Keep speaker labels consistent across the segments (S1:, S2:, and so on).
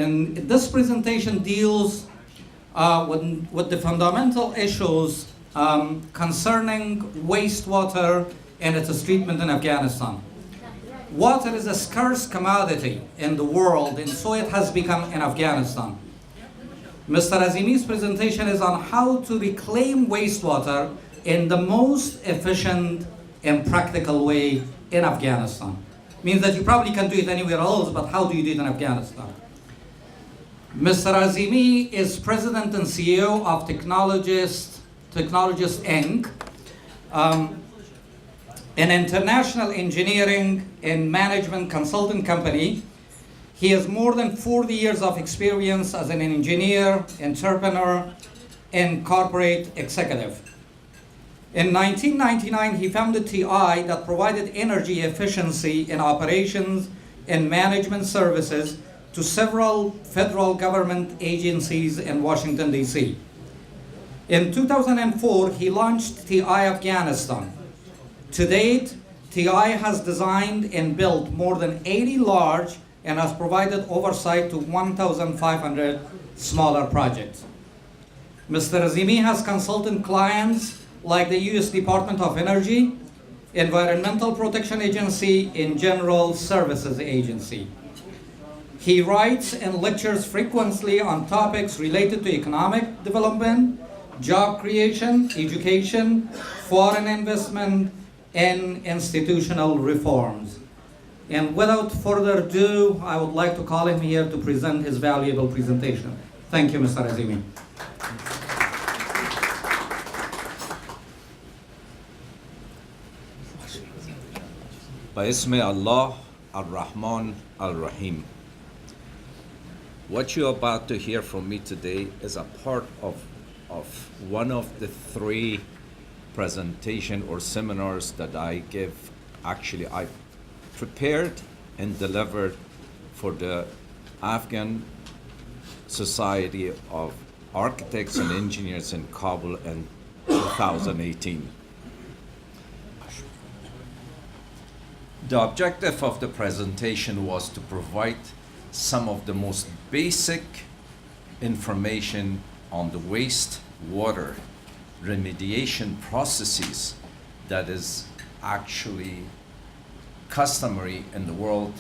S1: And this presentation deals with the fundamental issues concerning wastewater and its treatment in Afghanistan. Water is a scarce commodity in the world, and so it has become in Afghanistan. Mr. Azimi's presentation is on how to reclaim wastewater in the most efficient and practical way in Afghanistan. Means that you probably can do it anywhere else, but how do you do it in Afghanistan? Mr. Azimi is President and CEO of Technologist Inc., an international engineering and management consulting company. He has more than 40 years of experience as an engineer, entrepreneur, and corporate executive. In 1999, he founded TI that provided energy efficiency in operations and management services to several federal government agencies in Washington, D.C. In 2004, he launched TI Afghanistan. To date, TI has designed and built more than 80 large and has provided oversight to 1,500 smaller projects. Mr. Azimi has consulted clients like the U.S. Department of Energy, Environmental Protection Agency, and General Services Agency. He writes and lectures frequently on topics related to economic development, job creation, education, foreign investment, and institutional reforms. And without further ado, I would like to call him here to present his valuable presentation. Thank you, Mr. Azimi.
S2: Ba'ismi Allah ar-Rahman ar-Rahim. What you're about to hear from me today is a part of one of the 3 presentation or seminars that I give. Actually, I prepared and delivered for the Afghan Society of Architects and Engineers in Kabul in 2018. The objective of the presentation was to provide some of the most basic information on the wastewater remediation processes that is actually customary in the world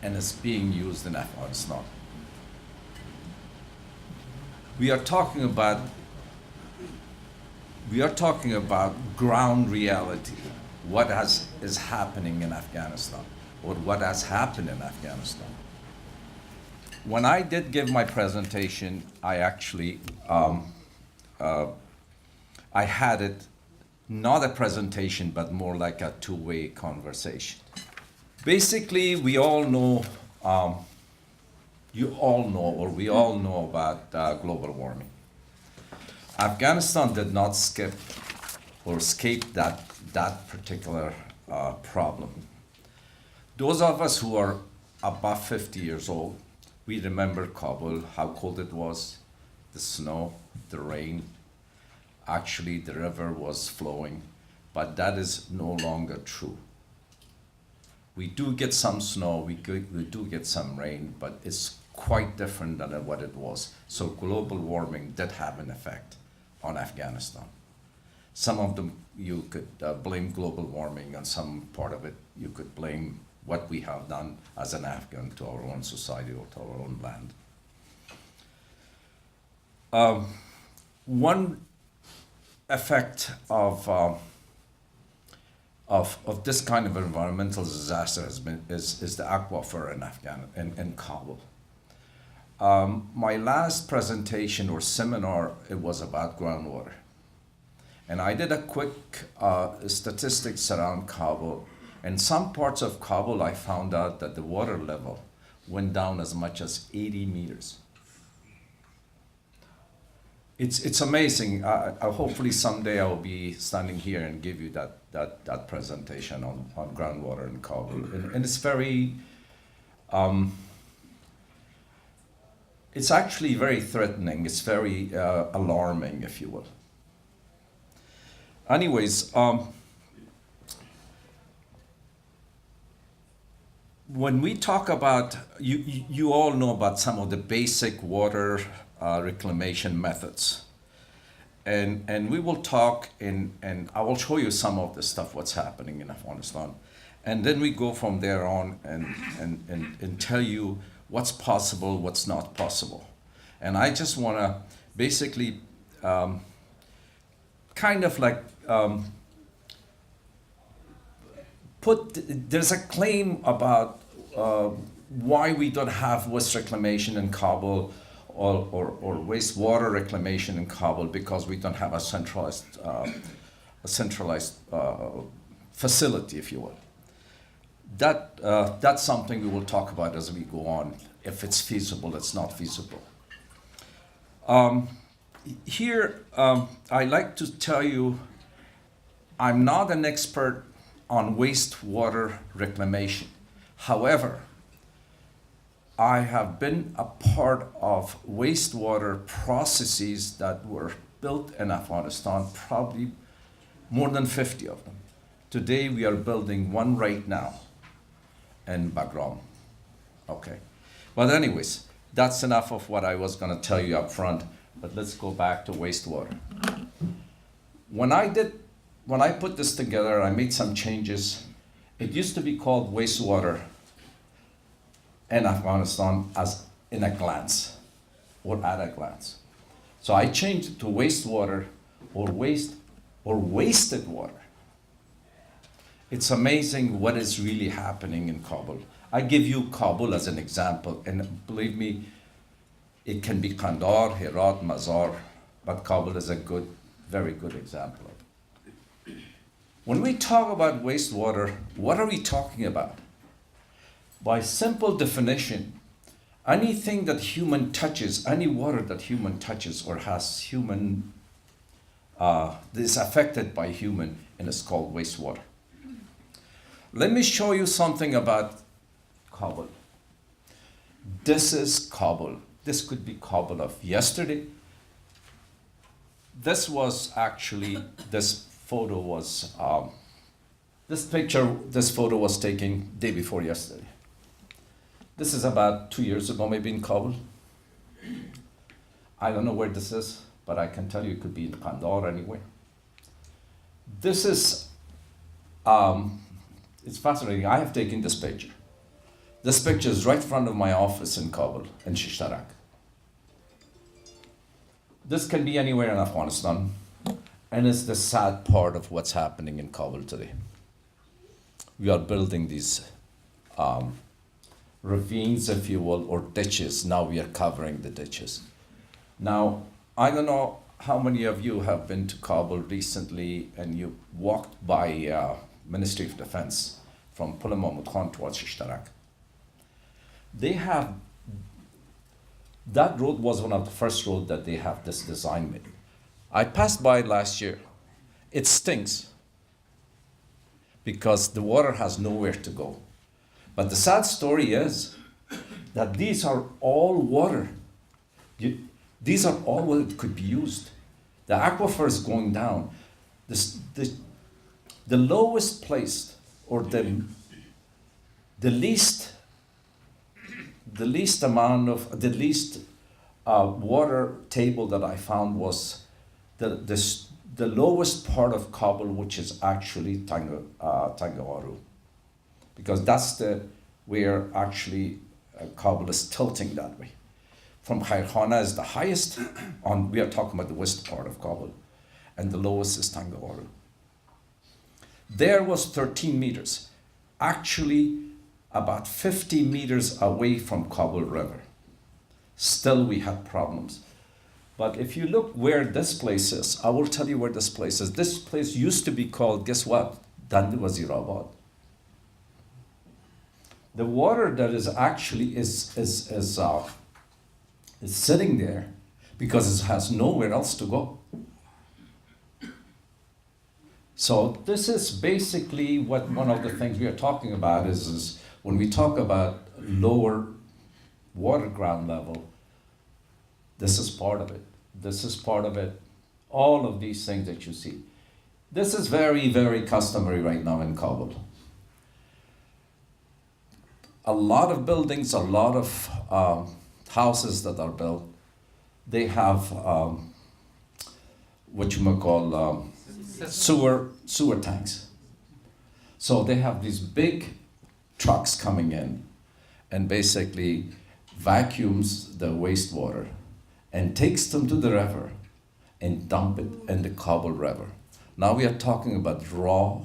S2: and is being used in Afghanistan. We are talking about ground reality, what is happening in Afghanistan, or what has happened in Afghanistan. When I did give my presentation, I actually I had it not a presentation, but more like a two-way conversation. Basically, we all know, we all know about global warming. Afghanistan did not skip or escape that particular problem. Those of us who are above 50 years old, we remember Kabul, how cold it was, the snow, the rain. Actually, the river was flowing, but that is no longer true. We do get some snow, we do get some rain, but it's quite different than what it was. So global warming did have an effect on Afghanistan. Some of them you could blame global warming, and some part of it you could blame what we have done as an Afghan to our own society or to our own land. One effect of this kind of environmental disaster is the aquifer in Kabul. My last presentation or seminar, it was about groundwater. And I did a quick statistics around Kabul. In some parts of Kabul, I found out that the water level went down as much as 80 meters. It's amazing. Hopefully someday I'll be standing here and give you that presentation on groundwater in Kabul. And it's very, it's actually very threatening. It's very alarming, if you will. Anyways, when we talk about, you all know about some of the basic water reclamation methods. And we will talk and I will show you some of the stuff what's happening in Afghanistan. And then we go from there on and tell you what's possible, what's not possible. And I just want to basically kind of like there's a claim about why we don't have waste reclamation in Kabul or wastewater reclamation in Kabul, because we don't have a centralized facility, if you will. That's something we will talk about as we go on, if it's feasible, it's not feasible. Here, I like to tell you, I'm not an expert on wastewater reclamation. However, I have been a part of wastewater processes that were built in Afghanistan, probably more than 50 of them. Today, we are building one right now in Bagram. Okay. But anyways, that's enough of what I was going to tell you up front, but let's go back to wastewater. When I put this together, I made some changes. It used to be called wastewater in Afghanistan as in a glance, or at a glance. So I changed it to wastewater or wasted water. It's amazing what is really happening in Kabul. I give you Kabul as an example, and believe me, it can be Kandahar, Herat, Mazar, but Kabul is a good, very good example of it. When we talk about wastewater, what are we talking about? By simple definition, anything that human touches, any water that human touches or has human, is affected by human, and it's called wastewater. Let me show you something about Kabul. This is Kabul. This could be Kabul of yesterday. This was actually, this photo was, this photo was taken day before yesterday. This is about 2 years ago, maybe in Kabul. I don't know where this is, but I can tell you it could be in Kandahar anywhere. This is, it's fascinating. I have taken this picture. This picture is right in front of my office in Kabul, in Shishtarak. This can be anywhere in Afghanistan, and it's the sad part of what's happening in Kabul today. We are building these ravines, if you will, or ditches. Now we are covering the ditches. Now, I don't know how many of you have been to Kabul recently and you walked by Ministry of Defense from Pul Mahmud Khan towards Shishtarak. They have, that road was one of the first roads that they have this design made. I passed by last year. It stinks because the water has nowhere to go. But the sad story is that these are all water. These are all water that could be used. The aquifer is going down. The lowest place, or the least water table that I found was the lowest part of Kabul, which is actually Tangawaru, because that's where actually Kabul is tilting that way. From Khairkhana is the highest, we are talking about the west part of Kabul, and the lowest is Tangawaru. There was 13 meters, actually about 50 meters away from Kabul River. Still we had problems. But if you look where this place is, I will tell you where this place is. This place used to be called, guess what? Dandi Wazirabad. The water that is actually is sitting there because it has nowhere else to go. So this is basically what one of the things we are talking about is when we talk about lower water ground level, this is part of it. This is part of it. All of these things that you see. This is very, very customary right now in Kabul. a lot of buildings, a lot of houses that are built, they have what you might call sewer tanks. So they have these big trucks coming in and basically vacuums the wastewater and takes them to the river and dump it in the Kabul River. Now we are talking about raw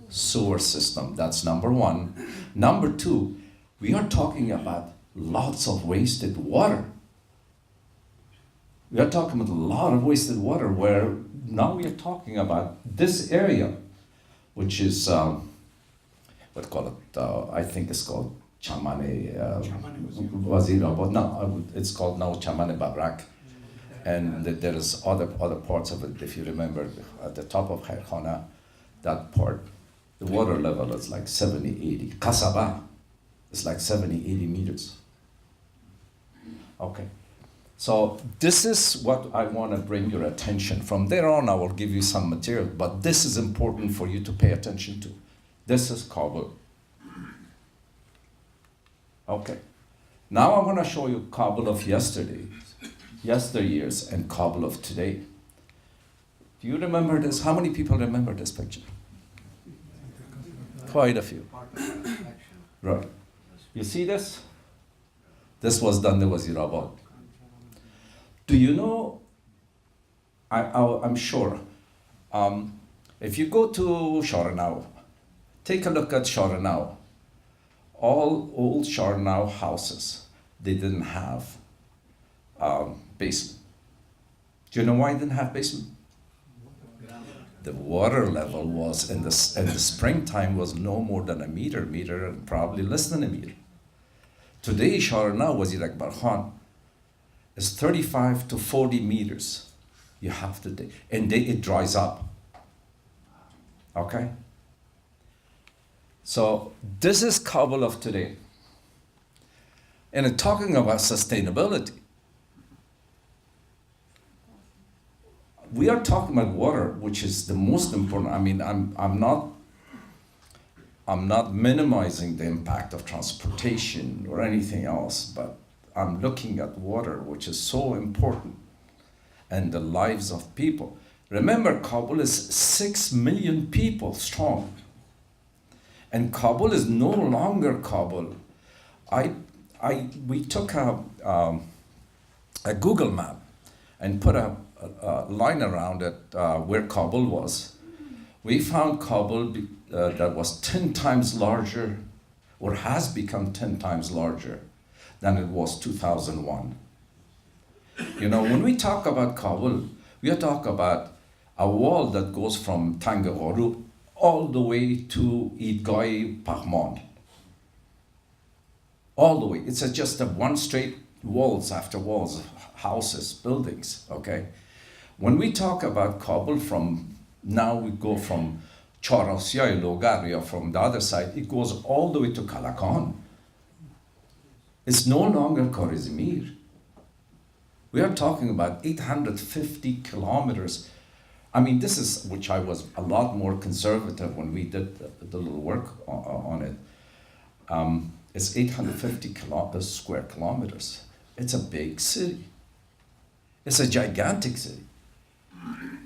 S2: sewer system. That's number one. Number two, we are talking about lots of wasted water. We are talking about a lot of wasted water where now we are talking about this area, which is, what call it, I think it's called Chamane, Wazirabad. No, it's called now Chamane Babrak. And there is other parts of it, if you remember, at the top of Khairkhana, that part, the water level is like 70, 80. Kasaba is like 70, 80 meters. Okay. So this is what I want to bring your attention. From there on, I will give you some material, but this is important for you to pay attention to. This is Kabul. Okay. Now I'm going to show you Kabul of yesteryears, and Kabul of today. Do you remember this? How many people remember this picture? Quite a few. Right. You see this? This was done in Wazirabad. Do you know, I'm sure, if you go to Sharanau, take a look at Sharanau. All old Sharanau houses, they didn't have basement. Do you know why it didn't have basement? The water level was in the springtime was no more than a meter, and probably less than a meter. Today, Sharanau, Wazir Akbar Khan, is 35 to 40 meters. You have to dig, and it dries up. Okay? So this is Kabul of today. And in talking about sustainability, we are talking about water, which is the most important. I mean, I'm not minimizing the impact of transportation or anything else, but I'm looking at water, which is so important, and the lives of people. Remember, Kabul is 6 million people strong, and Kabul is no longer Kabul. We took a Google map and put a line around it where Kabul was. We found Kabul that was 10 times larger, or has become 10 times larger than it was 2001. You know, when we talk about Kabul, we are talking about a wall that goes from Tangahoru all the way to Idgai Pahmand. All the way. It's just a one straight walls after walls, houses, buildings, okay? When we talk about Kabul, from now we go from Chaurasia, Logaria, from the other side, it goes all the way to Kalakan. It's no longer Khorizmir. We are talking about 850 kilometers. I mean, this is, which I was a lot more conservative when we did the little work on it. It's 850 square kilometers. It's a big city. It's a gigantic city.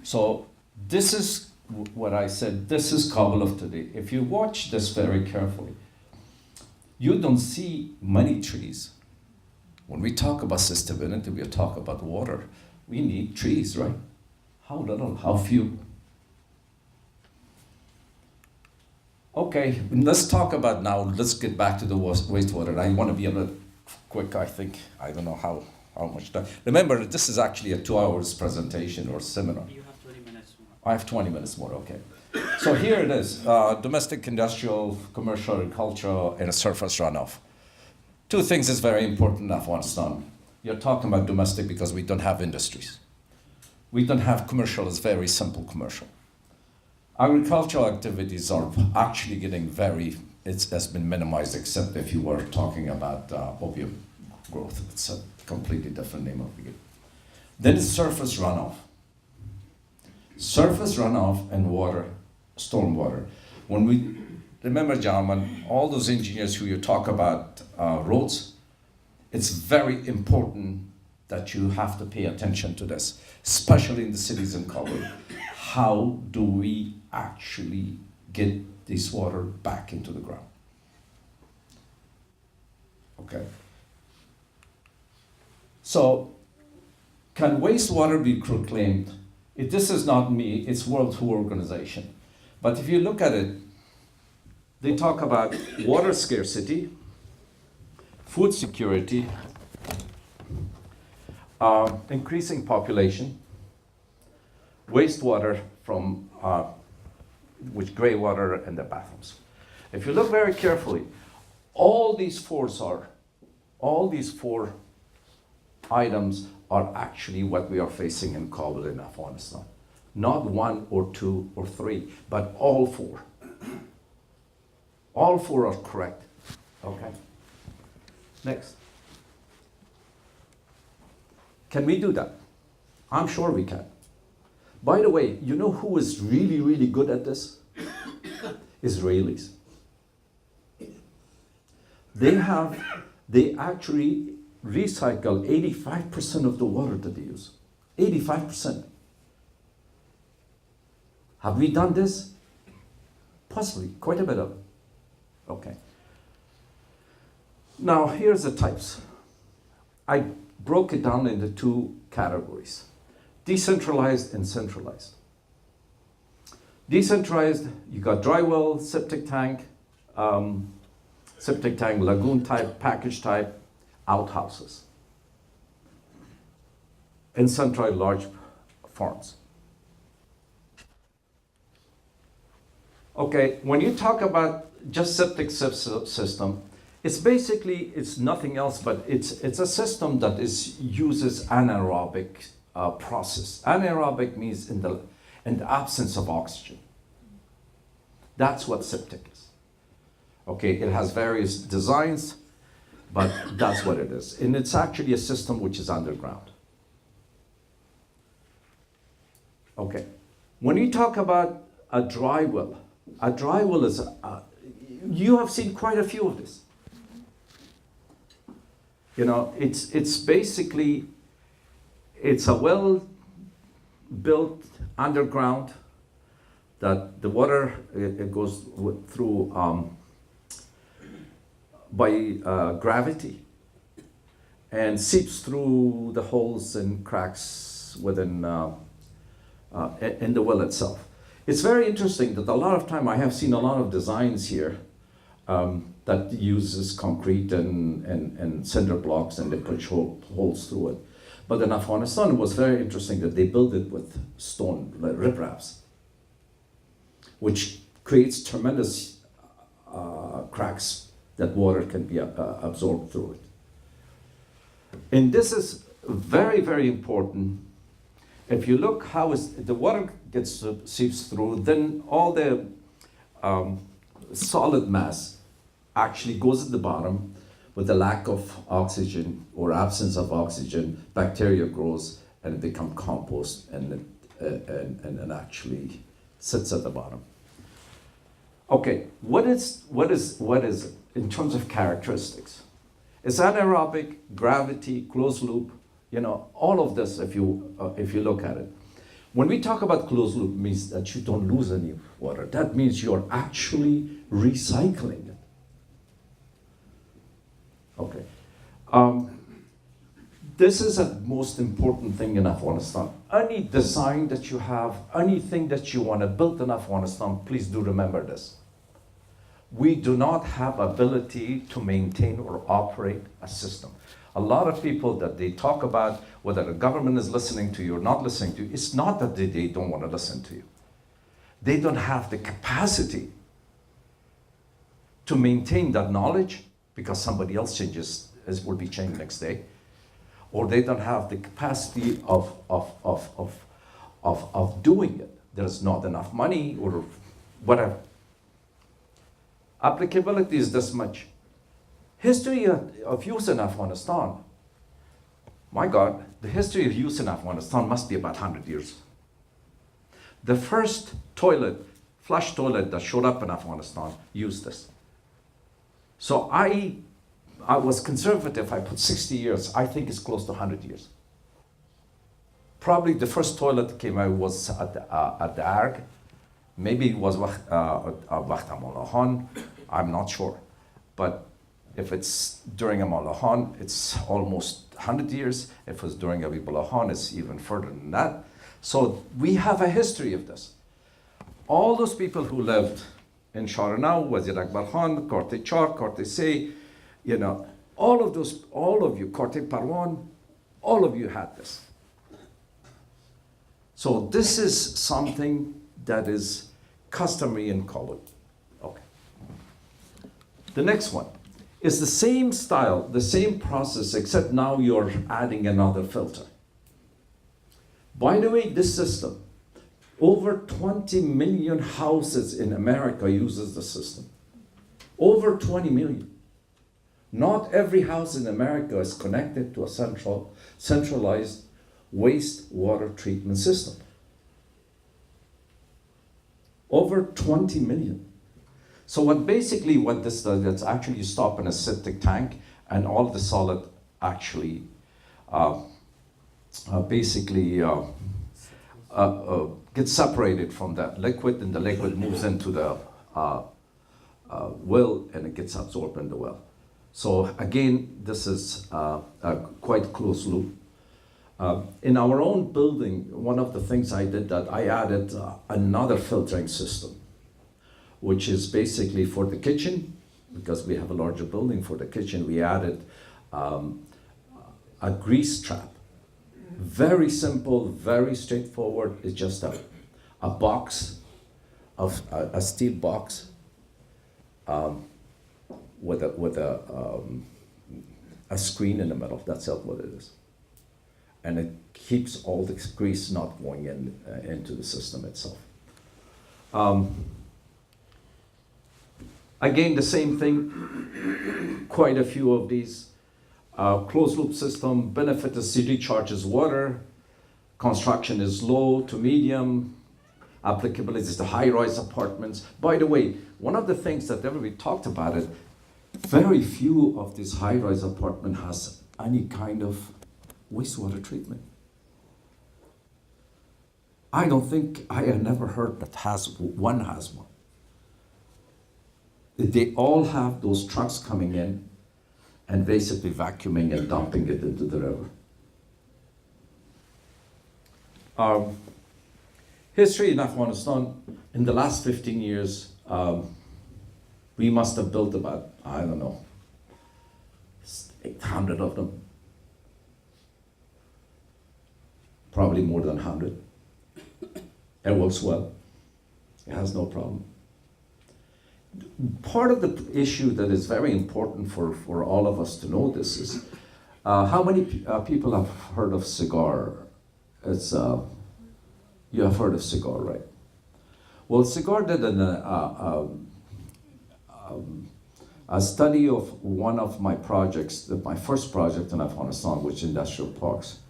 S2: So this is what I said, this is Kabul of today. If you watch this very carefully, you don't see many trees. When we talk about sustainability, we talk about water. We need trees, right? How little, how few? Okay, let's talk about now, let's get back to the wastewater. I want to be a little quick, I think. I don't know how much time. Remember, this is actually a 2 hours presentation or seminar.
S3: You have 20 minutes more.
S2: I have 20 minutes more, okay. So here it is, domestic, industrial, commercial, agricultural, and a surface runoff. Two things is very important in Afghanistan. You're talking about domestic because we don't have industries. We don't have commercial, it's very simple commercial. Agricultural activities are actually getting it has been minimized, except if you were talking about opium growth. It's a completely different name of it. Then it's surface runoff. Surface runoff and water, stormwater. When we remember, gentlemen, all those engineers who you talk about roads, it's very important that you have to pay attention to this, especially in the cities and color. How do we actually get this water back into the ground? Okay. So, can wastewater be reclaimed? This is not me, it's World Food Organization. But if you look at it, they talk about water scarcity, food security, increasing population, wastewater from which gray water in the bathrooms. If you look very carefully, all these four items are actually what we are facing in Kabul in Afghanistan. Not one or two or three, but all four. All four are correct. Okay. Next. Can we do that? I'm sure we can. By the way, you know who is really, really good at this? Israelis. They actually recycle 85% of the water that they use. 85%. Have we done this? Possibly, quite a bit of it. Okay. Now, here's the types. I broke it down into two categories: decentralized and centralized. Decentralized, you got dry well, septic tank, lagoon type, package type, outhouses. And centralized, large farms. Okay, when you talk about just septic system, it's basically, it's nothing else, but it's a system that uses anaerobic process. Anaerobic means in the absence of oxygen. That's what septic is. Okay, it has various designs, but that's what it is. And it's actually a system which is underground. Okay, when you talk about a dry well is, you have seen quite a few of this. You know, it's basically, it's a well-built underground that the water, it goes through by gravity and seeps through the holes and cracks within in the well itself. It's very interesting that a lot of time I have seen a lot of designs here that uses concrete and cinder blocks, and they put holes through it. But in Afghanistan, it was very interesting that they built it with stone ripraps, which creates tremendous cracks that water can be absorbed through it. And this is very, very important. If you look how the water seeps through, then all the solid mass actually goes at the bottom. With the lack of oxygen or absence of oxygen, bacteria grows and it becomes compost and actually sits at the bottom. Okay, what is in terms of characteristics? It's anaerobic, gravity, closed loop, you know, all of this if you look at it. When we talk about closed loop, it means that you don't lose any water. That means you're actually recycling it. Okay. This is the most important thing in Afghanistan. Any design that you have, anything that you want to build in Afghanistan, please do remember this. We do not have ability to maintain or operate a system. A lot of people that they talk about whether the government is listening to you or not listening to you, it's not that they don't want to listen to you. They don't have the capacity to maintain that knowledge, because somebody else will be changed next day, or they don't have the capacity of doing it. There's not enough money or whatever. Applicability is this much. History of use in Afghanistan, my God, the history of use in Afghanistan must be about 100 years. The first toilet flush toilet that showed up in Afghanistan used this. So I was conservative. I put 60 years. I think it's close to 100 years. Probably the first toilet that came out was at the ARG. Maybe it was Wakht Amolahan. I'm not sure. But if it's during Amolahan, it's almost 100 years. If it's during Abibulahan, it's even further than that. So we have a history of this. All those people who lived in Sharanau, Wazir Akbar Khan, Korte Char, Korte Se, you know, all of you, Korte Parwan, all of you had this. So this is something that is customary in Kolot. Okay. The next one is the same style, the same process, except now you're adding another filter. By the way, this system, over 20 million houses in America uses the system. Over 20 million. Not every house in America is connected to a centralized wastewater treatment system. Over 20 million. So what this does, it's actually you stop in a septic tank and all the solid actually gets separated from that liquid, and the liquid moves into the well and it gets absorbed in the well. So again, this is a quite close loop. In our own building, one of the things I did that I added another filtering system, which is basically for the kitchen, because we have a larger building. For the kitchen, we added a grease trap. Very simple, very straightforward. It's just a box, of a steel box with a screen in the middle. That's what it is. And it keeps all the grease not going into the system itself. Again, the same thing, quite a few of these. Closed loop system, benefit the city charges water, construction is low to medium, applicability is to high-rise apartments. By the way, one of the things that everybody talked about it, very few of these high-rise apartment has any kind of wastewater treatment. I don't think I have never heard that one has one. They all have those trucks coming in and basically vacuuming and dumping it into the river. History in Afghanistan, in the last 15 years, we must have built about, 800 of them. Probably more than 100. It works well. It has no problem. Part of the issue that is very important for all of us to know this is, how many people have heard of cigar? It's, you have heard of cigar, right? Well, cigar did a study of one of my projects, my first project in Afghanistan, which is industrial parks.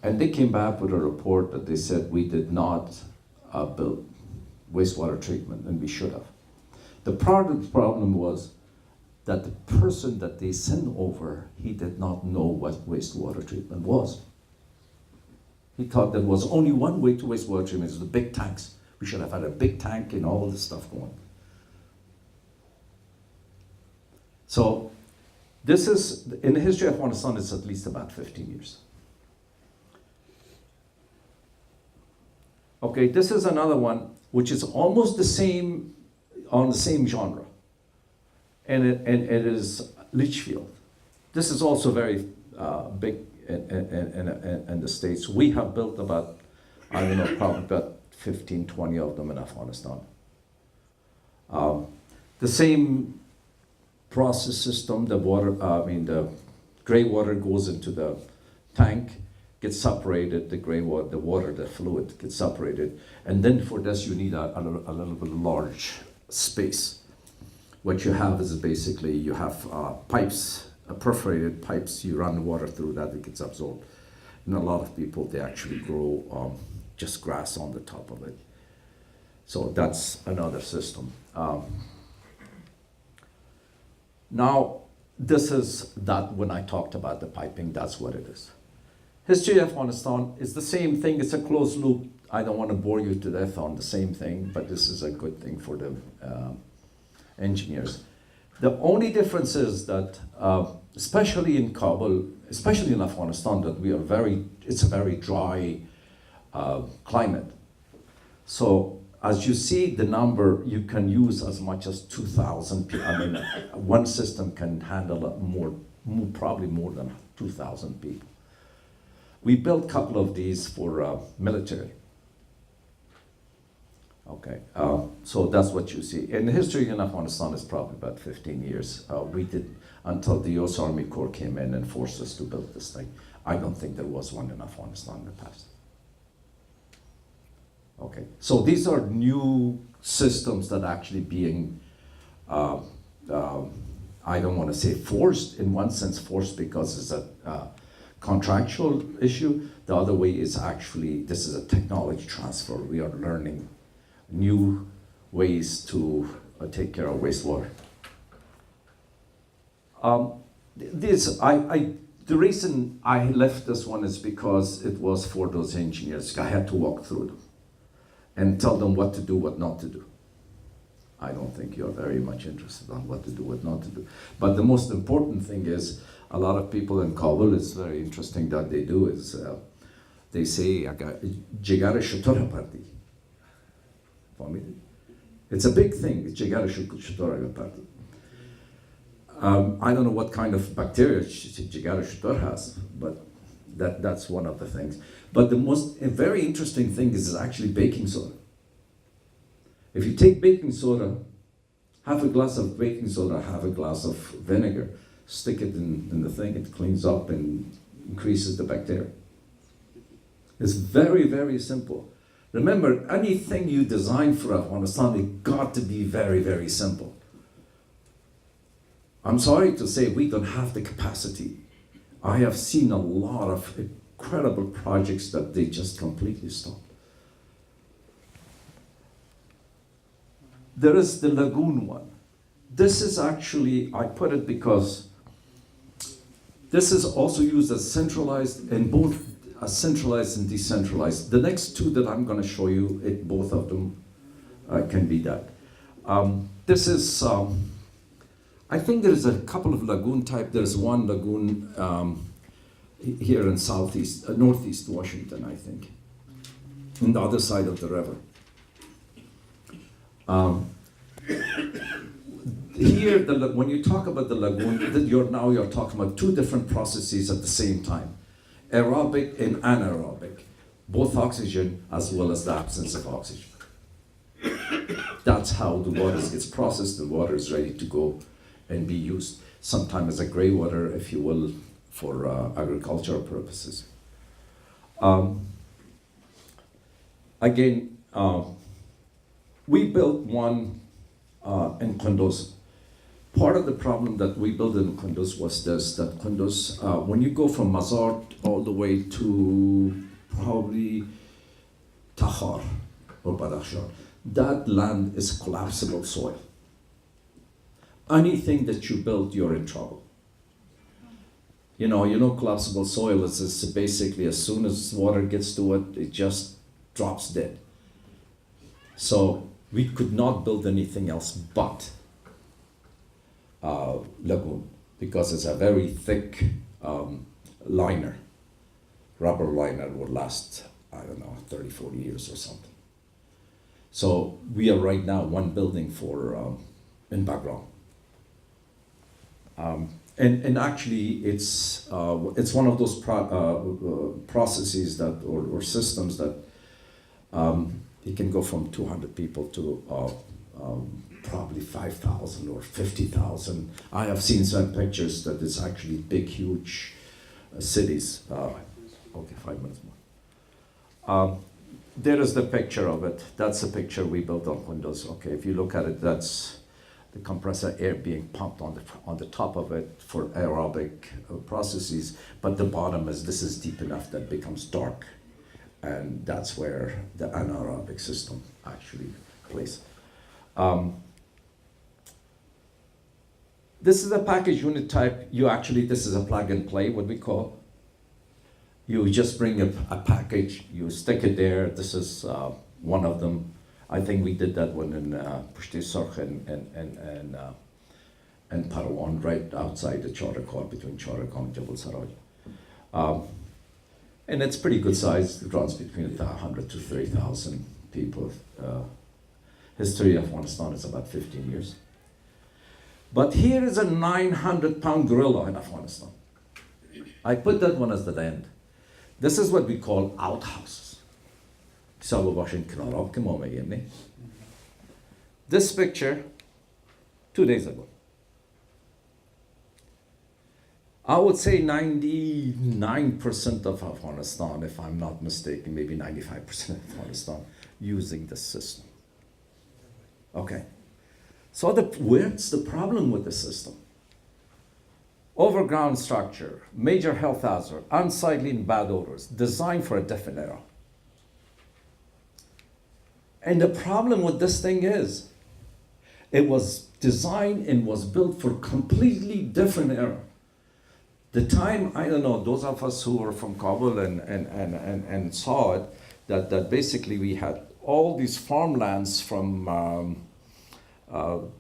S2: And they came back with a report that they said we did not build wastewater treatment, and we should have. The problem was that the person that they sent over, he did not know what wastewater treatment was. He thought there was only one way to wastewater treatment, is the big tanks. We should have had a big tank and all this stuff going. So this is, in the history of Afghanistan, it's at least about 15 years. Okay, this is another one, which is almost the same, on the same genre. And it is Litchfield. This is also very big in the States. We have built about, probably about 15, 20 of them in Afghanistan. The same process system, the gray water goes into the tank, gets separated, the water, the fluid gets separated, and then for this you need a little bit large space. What you have is basically, you have pipes, perforated pipes, you run water through that, it gets absorbed. And a lot of people, they actually grow just grass on the top of it. So that's another system. Now, this is that when I talked about the piping, that's what it is. History of Afghanistan is the same thing. It's a closed loop. I don't want to bore you to death on the same thing, but this is a good thing for the engineers. The only difference is that, especially in Kabul, especially in Afghanistan, that it's a very dry climate. So as you see the number, you can use as much as 2,000 people. I mean, one system can handle probably more than 2,000 people. We built a couple of these for military. Okay, so that's what you see. And the history in Afghanistan is probably about 15 years. We did until the US Army Corps came in and forced us to build this thing. I don't think there was one in Afghanistan in the past. Okay, so these are new systems that actually being, I don't want to say forced, in one sense forced because it's a contractual issue. The other way is actually, this is a technology transfer. We are learning new ways to take care of wastewater. The reason I left this one is because it was for those engineers. I had to walk through them and tell them what to do, what not to do. I don't think you're very much interested on what to do, what not to do. But the most important thing is, a lot of people in Kabul, it's very interesting that they do, is they say, "Jigar shutor party." It's a big thing, jigar shutor party. I don't know what kind of bacteria jigar shutor has, but that's one of the things. But the most very interesting thing is actually baking soda. If you take baking soda, half a glass of baking soda, half a glass of vinegar, stick it in the thing, it cleans up and increases the bacteria. It's very, very simple. Remember, anything you design for Afghanistan, it got to be very, very simple. I'm sorry to say we don't have the capacity. I have seen a lot of incredible projects that they just completely stopped. There is the lagoon one. This is actually, I put it because this is also used as centralized, and both centralized and decentralized. The next two that I'm going to show you, both of them can be that. This is, I think there's a couple of lagoon type. There's one lagoon here in northeast Washington, I think, on the other side of the river. Here, when you talk about the lagoon, you're talking about two different processes at the same time. Aerobic and anaerobic, both oxygen as well as the absence of oxygen. That's how the water gets processed. The water is ready to go and be used, sometimes as a gray water, if you will, for agricultural purposes. Again, we built one in Kunduz. Part of the problem that we built in Kunduz was this, that Kunduz, when you go from Mazar all the way to probably Takhar or Badakhshan, that land is collapsible soil. Anything that you build, you're in trouble. You know collapsible soil is basically as soon as water gets to it, it just drops dead. So we could not build anything else but lagoon, because it's a very thick liner. Rubber liner would last, I don't know, 30, 40 years or something. So we are right now one building for in background. And actually it's one of those processes that or systems that it can go from 200 people to probably 5,000 or 50,000. I have seen some pictures that it's actually big, huge cities. Okay, 5 minutes more. There is the picture of it. That's the picture we built on Kunduz. Okay, if you look at it, that's the compressor air being pumped on the top of it for aerobic processes, but the bottom this is deep enough that becomes dark, and that's where the anaerobic system actually place. This is a package unit type. This is a plug and play, what we call. You just bring a package, you stick it there. This is one of them. I think we did that one in Pushti Sarkh and Parwan, right outside the Chorakor, between Chorakor and Jabal Saraj. And it's pretty good size. It runs between 100 to 30,000 people. History of Afghanistan is about 15 years. But here is a 900-pound gorilla in Afghanistan. I put that one as the end. This is what we call outhouses. This picture, 2 days ago. I would say 99% of Afghanistan, if I'm not mistaken, maybe 95% of Afghanistan, using this system. Okay. So where's the problem with the system? Overground structure, major health hazard, unsightly and bad odors, designed for a different era. And the problem with this thing is, it was designed and was built for completely different era. The time, I don't know, those of us who were from Kabul and saw it, that basically we had all these farmlands from Hotel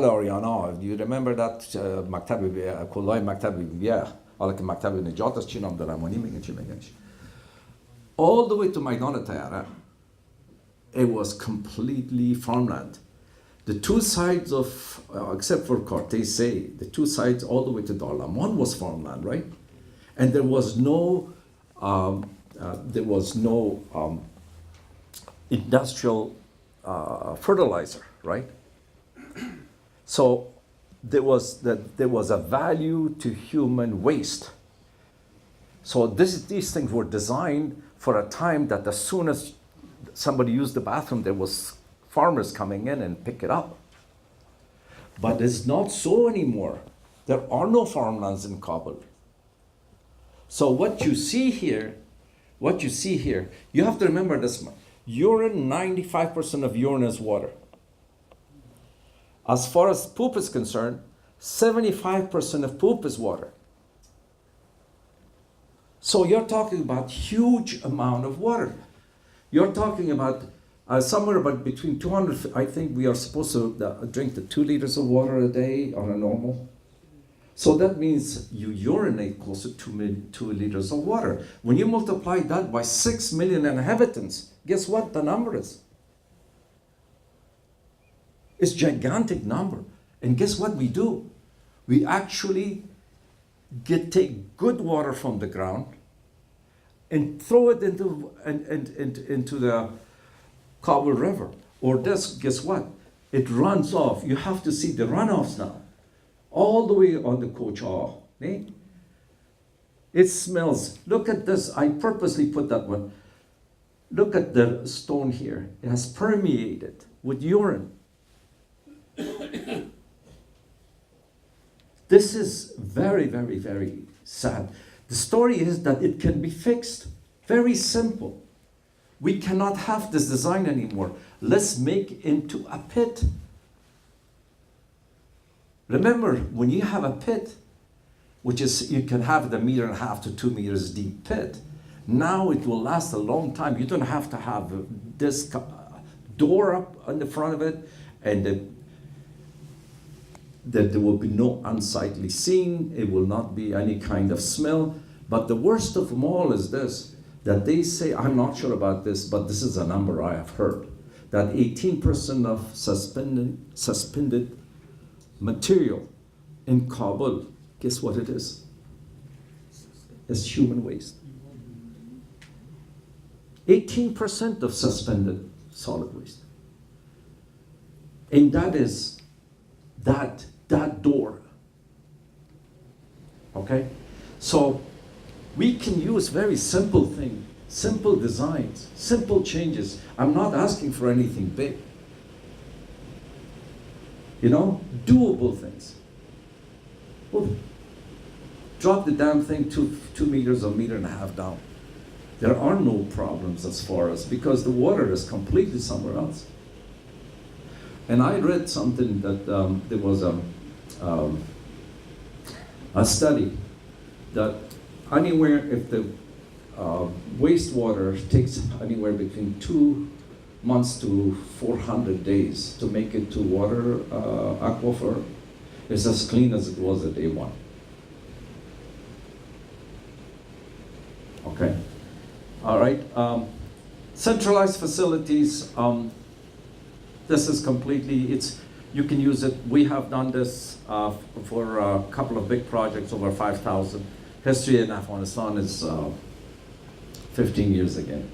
S2: Oriana. Do you remember that? Kullai Maktabi Biyah. Alak Maktabi Nijatas Chinam Daramani Mingachimangash. All the way to Maidan Tayara, it was completely farmland. The two sides of, except for Cortes Say, the two sides all the way to Darlam, one was farmland, right? And there was no industrial fertilizer, right? So there was a value to human waste. So these things were designed for a time that as soon as somebody used the bathroom, there was farmers coming in and pick it up. But it's not so anymore. There are no farmlands in Kabul. So what you see here, you have to remember this one. Urine, 95% of urine is water. As far as poop is concerned, 75% of poop is water. So you're talking about huge amount of water. You're talking about somewhere about between 200, I think we are supposed to drink the 2 liters of water a day on a normal. So that means you urinate close to 2 liters of water. When you multiply that by 6 million inhabitants, guess what the number is? It's a gigantic number. And guess what we do? We actually take good water from the ground and throw it into the Kabul River. Or guess what? It runs off. You have to see the runoffs now. All the way on the Kocha. Eh? It smells. Look at this. I purposely put that one. Look at the stone here. It has permeated with urine. This is very, very, very sad. The story is that it can be fixed. Very simple. We cannot have this design anymore. Let's make into a pit. Remember, when you have a pit, which is, you can have the 1.5 to 2 meters deep pit, now it will last a long time. You don't have to have this door up on the front of it, and that there will be no unsightly scene. It will not be any kind of smell. But the worst of them all is this, that they say, I'm not sure about this, but this is a number I have heard, that 18% of suspended material in Kabul, guess what it is? It's human waste. 18% of suspended solid waste. And that is that door. Okay? So we can use very simple things, simple designs, simple changes. I'm not asking for anything big. You know, doable things. Well, drop the damn thing 2 meters or 1.5 meters down. There are no problems as far as, because the water is completely somewhere else. And I read something that there was a study that anywhere, if the wastewater takes anywhere between 2 months to 400 days to make it to water aquifer, it's as clean as it was at day one. Okay. All right. Centralized facilities. This is completely, you can use it. We have done this for a couple of big projects, over 5,000. History in Afghanistan is 15 years again.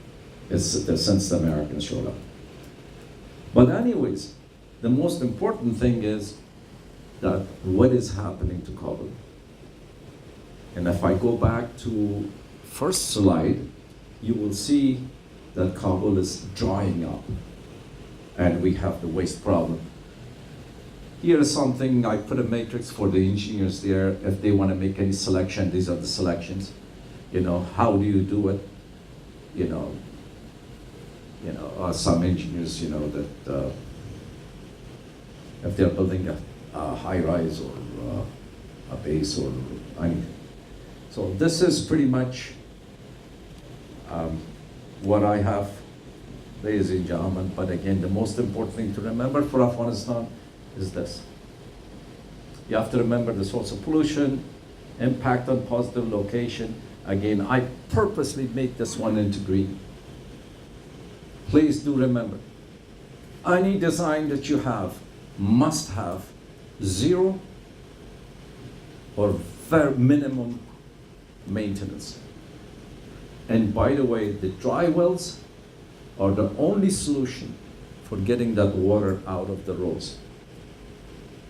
S2: It's since the Americans showed up. But anyways, the most important thing is that what is happening to Kabul. And if I go back to first slide, you will see that Kabul is drying up. And we have the waste problem. Here is something, I put a matrix for the engineers there. If they want to make any selection, these are the selections. You know, how do you do it? You know, some engineers, you know, that if they're building a high rise or a base or anything. So this is pretty much what I have, ladies and gentlemen. But again, the most important thing to remember for Afghanistan is this. You have to remember the source of pollution, impact on positive location. Again, I purposely made this one into green. Please do remember, any design that you have must have zero or very minimum maintenance. And by the way, the dry wells are the only solution for getting that water out of the roads.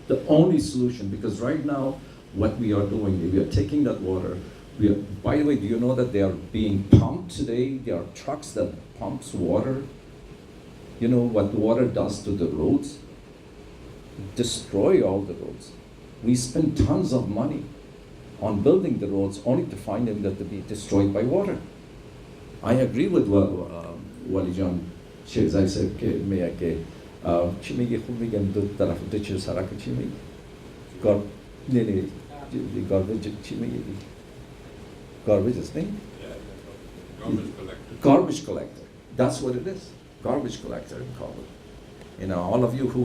S2: The only solution, because right now, what we are doing, we are taking that water. By the way, do you know that they are being pumped today? There are trucks that pumps water. You know what water does to the roads? Destroy all the roads. We spend tons of money on building the roads only to find them that to be destroyed by water. I agree with Wali John Shehzai said che چی میگه خوب میگم دو طرف دو چیز سرک چی میگه garbage چی میگه garbage is name garbage collector. That's what it is, garbage collector in Kabul. You know, all of you who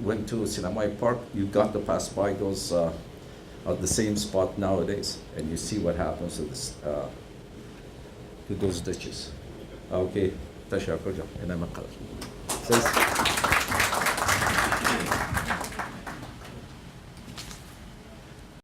S2: went to Sinamai Park, you got to pass by those at the same spot nowadays, and you see what happens to this to those ditches. Okay, تشكر جزيلا.